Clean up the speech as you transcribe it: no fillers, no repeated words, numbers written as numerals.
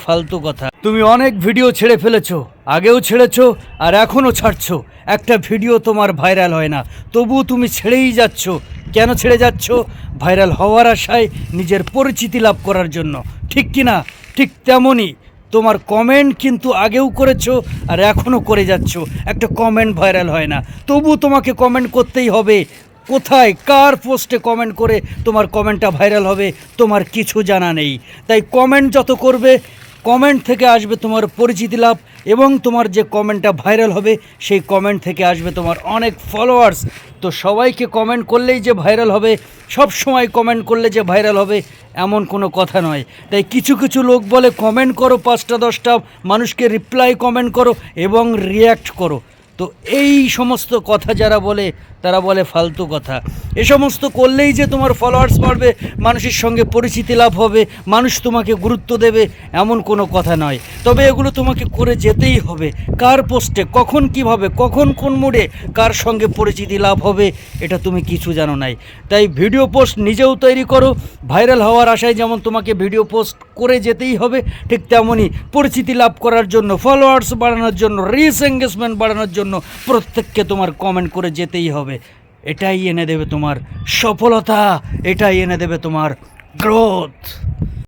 ফালতু কথা। তুমি অনেক ভিডিও ছেড়ে ফেলেছো, আগেও ছেড়েছো আর এখনও ছাড়ছো, একটা ভিডিও তোমার ভাইরাল হয় না, তবুও তুমি ছেড়েই যাচ্ছ। কেন ছেড়ে যাচ্ছ? ভাইরাল হওয়ার আশায়, নিজের পরিচিতি লাভ করার জন্য, ঠিক কি না? ঠিক তেমনই তোমার কমেন্ট কিন্তু আগেও করেছো আর এখনও করে যাচ্ছ, একটা কমেন্ট ভাইরাল হয় না, তবু তোমাকে কমেন্ট করতেই হবে। কোথায় কার পোস্টে কমেন্ট করে তোমার কমেন্টটা ভাইরাল হবে তোমার কিছু জানা নেই। তাই কমেন্ট যত করবে, কমেন্ট থেকে আসবে তোমার পরিচিতি লাভ, এবং তোমার যে কমেন্টটা ভাইরাল হবে সেই কমেন্ট থেকে আসবে তোমার অনেক ফলোয়ার্স। তো সবাইকে কমেন্ট করলেই যে ভাইরাল হবে, সব সময় কমেন্ট করলে যে ভাইরাল হবে এমন কোনো কথা নয়। তাই কিছু কিছু লোক বলে কমেন্ট করো 5টা 10টা মানুষকে রিপ্লাই কমেন্ট করো এবং রিয়্যাক্ট করো। তো এই সমস্ত কথা যারা বলে তারা বলে ফালতু কথা। এ সমস্ত করলেই যে তোমার ফলোয়ার্স বাড়বে, মানুষের সঙ্গে পরিচিতি লাভ হবে, মানুষ তোমাকে গুরুত্ব দেবে, এমন কোনো কথা নয়। তবে এগুলো তোমাকে করে যেতেই হবে। কার পোস্টে কখন কিভাবে কখন কোন মুডে কার সঙ্গে পরিচিতি লাভ হবে এটা তুমি কিছু জানো নাই। তাই ভিডিও পোস্ট নিজেও তৈরি করো, ভাইরাল হওয়ার আশায় যেমন তোমাকে ভিডিও পোস্ট করে যেতেই হবে, ঠিক তেমনই পরিচিতি লাভ করার জন্য, ফলোয়ার্স বাড়ানোর জন্য, রিচ এঙ্গেজমেন্ট বাড়ানোর জন্য প্রত্যেককে তোমার কমেন্ট করে যেতেই হবে। এটাই এনে দেবে তোমার সফলতা, এটাই এনে দেবে তোমার গ্রোথ।